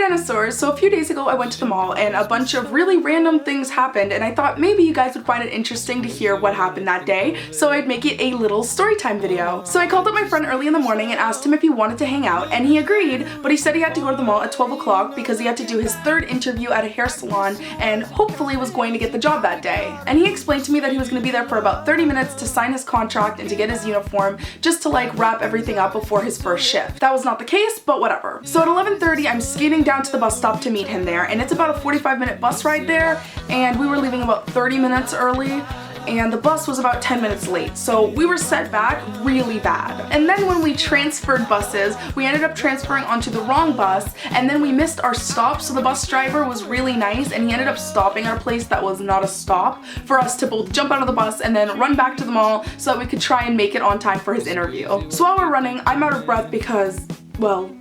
Hey dinosaurs, so a few days ago I went to the mall and a bunch of really random things happened, and I thought maybe you guys would find it interesting to hear what happened that day, so I'd make it a little story time video. So I called up my friend early in the morning and asked him if he wanted to hang out, and he agreed, but he said he had to go to the mall at 12 o'clock because he had to do his third interview at a hair salon and hopefully was going to get the job that day. And he explained to me that he was going to be there for about 30 minutes to sign his contract and to get his uniform, just to like wrap everything up before his first shift. That was not the case, but whatever. So at 11:30 I'm skating down to the bus stop to meet him there, and it's about a 45-minute bus ride there, and we were leaving about 30 minutes early, and the bus was about 10 minutes late, so we were set back really bad. And then when we transferred buses, we ended up transferring onto the wrong bus, and then we missed our stop, so the bus driver was really nice, and he ended up stopping at a place that was not a stop for us to both jump out of the bus and then run back to the mall so that we could try and make it on time for his interview. So while we're running, I'm out of breath because, well,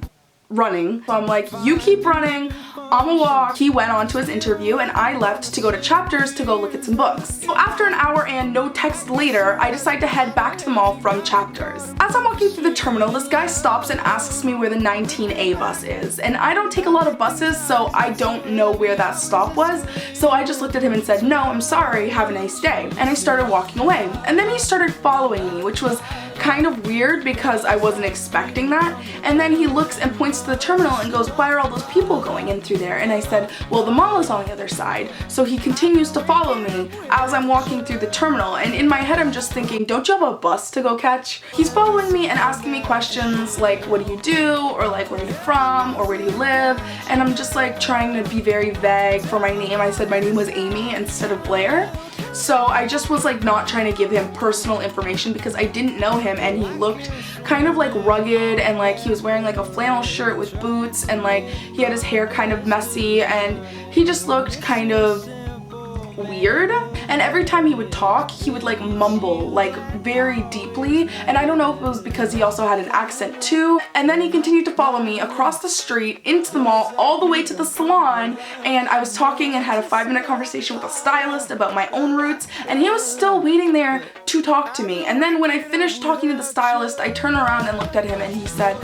running. So I'm like, you keep running, I'ma walk. He went on to his interview and I left to go to Chapters to go look at some books. So after an hour and no text later, I decide to head back to the mall from Chapters. As I'm walking through the terminal, this guy stops and asks me where the 19A bus is. And I don't take a lot of buses, so I don't know where that stop was. So I just looked at him and said, no, I'm sorry, have a nice day. And I started walking away. And then he started following me, which was kind of weird because I wasn't expecting that. And then he looks and points to the terminal and goes, why are all those people going in through there? And I said, well, the mall is on the other side. So he continues to follow me as I'm walking through the terminal, and in my head I'm just thinking, don't you have a bus to go catch? He's following me and asking me questions like, what do you do? Or like, where are you from? Or where do you live? And I'm just like trying to be very vague for my name. I said my name was Amy instead of Blair. So I just was like not trying to give him personal information because I didn't know him, and he looked kind of like rugged, and like he was wearing like a flannel shirt with boots, and like he had his hair kind of messy, and he just looked kind of weird. And every time he would talk, he would like mumble like very deeply, and I don't know if it was because he also had an accent too. And then he continued to follow me across the street into the mall all the way to the salon, and I was talking and had a 5-minute conversation with a stylist about my own roots, and he was still waiting there to talk to me. And then when I finished talking to the stylist, I turned around and looked at him and he said,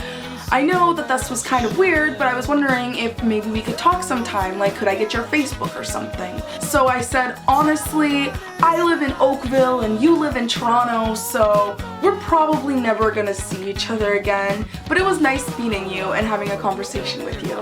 I know that this was kind of weird, but I was wondering if maybe we could talk sometime, like could I get your Facebook or something? So I said, honestly, I live in Oakville and you live in Toronto, so we're probably never gonna see each other again, but it was nice meeting you and having a conversation with you.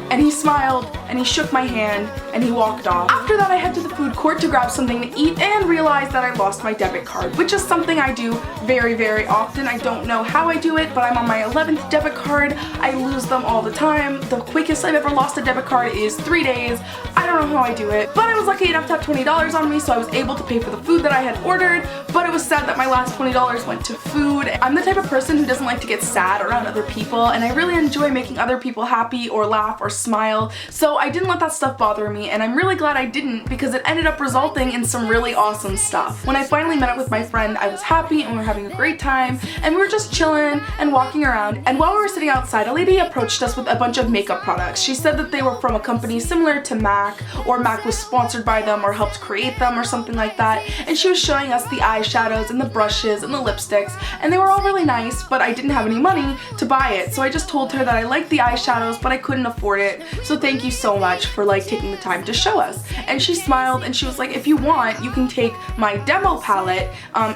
And he smiled and he shook my hand and he walked off. After that, I head to the food court to grab something to eat and realized that I lost my debit card, which is something I do very, very often. I don't know how I do it, but I'm on my 11th debit card. I lose them all the time. The quickest I've ever lost a debit card is 3 days. I don't know how I do it, but I was lucky enough to have $20 on me, so I was able to pay for the food that I had ordered, but it was sad that my last $20 went to food. I'm the type of person who doesn't like to get sad around other people, and I really enjoy making other people happy or laugh or smile, so I didn't let that stuff bother me, and I'm really glad I didn't because it ended up resulting in some really awesome stuff. When I finally met up with my friend, I was happy and we were having a great time, and we were just chilling and walking around, and while we were sitting outside, a lady approached us with a bunch of makeup products. She said that they were from a company similar to MAC, or MAC was sponsored by them or helped create them or something like that, and she was showing us the eyeshadows and the brushes and the lipsticks, and they were all really nice, but I didn't have any money to buy it, so I just told her that I liked the eyeshadows but I couldn't afford it, so thank you so much for like taking the time to show us. And she smiled and she was like, if you want, you can take my demo palette,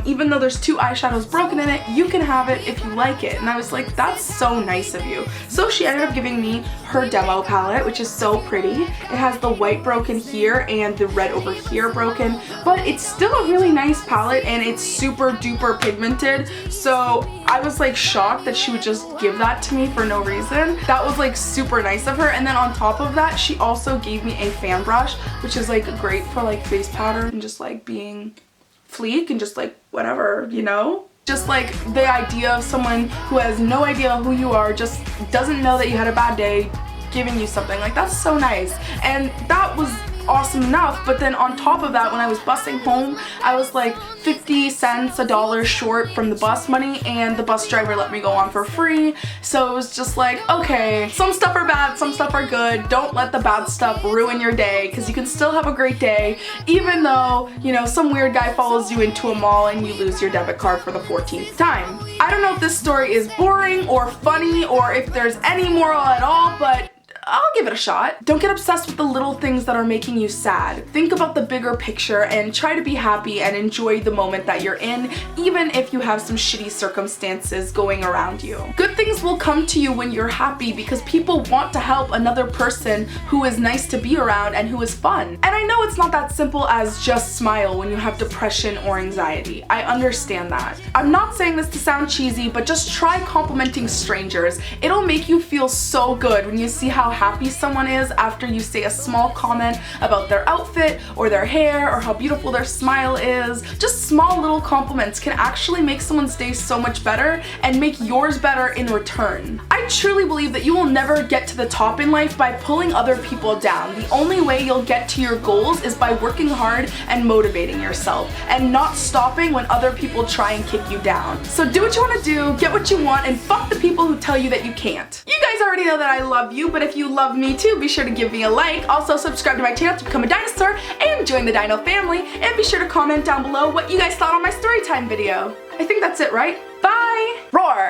even though there's 2 eyeshadows broken in it, you can have it if you like it. And I was like, that's so nice of you. So she ended up giving me her demo palette, which is so pretty. It has the white broken here and the red over here broken, but it's still a really nice palette and it's super duper pigmented, so I was like shocked that she would just give that to me for no reason. That was like super nice of her. And then on top of that, she also gave me a fan brush, which is like great for like face powder and just like being fleek and just like whatever, you know? Just like the idea of someone who has no idea who you are, just doesn't know that you had a bad day, giving you something, like that's so nice. And that was awesome enough, but then on top of that, when I was busing home, I was like 50 cents, $1 short from the bus money, and the bus driver let me go on for free. So it was just like, okay, some stuff are bad, some stuff are good. Don't let the bad stuff ruin your day, because you can still have a great day even though, you know, some weird guy follows you into a mall and you lose your debit card for the 14th time. I don't know if this story is boring or funny or if there's any moral at all, but I'll give it a shot. Don't get obsessed with the little things that are making you sad. Think about the bigger picture and try to be happy and enjoy the moment that you're in, even if you have some shitty circumstances going around you. Good things will come to you when you're happy because people want to help another person who is nice to be around and who is fun. And I know it's not that simple as just smile when you have depression or anxiety. I understand that. I'm not saying this to sound cheesy, but just try complimenting strangers. It'll make you feel so good when you see how happy someone is after you say a small comment about their outfit or their hair or how beautiful their smile is. Just small little compliments can actually make someone's day so much better and make yours better in return. I truly believe that you will never get to the top in life by pulling other people down. The only way you'll get to your goals is by working hard and motivating yourself and not stopping when other people try and kick you down. So do what you want to do, get what you want, and fuck the people who tell you that you can't. You guys already know that I love you, but if you love me too, be sure to give me a like. Also subscribe to my channel to become a dinosaur and join the Dino family, and be sure to comment down below what you guys thought on my story time video. I think that's it, right? Bye! Roar!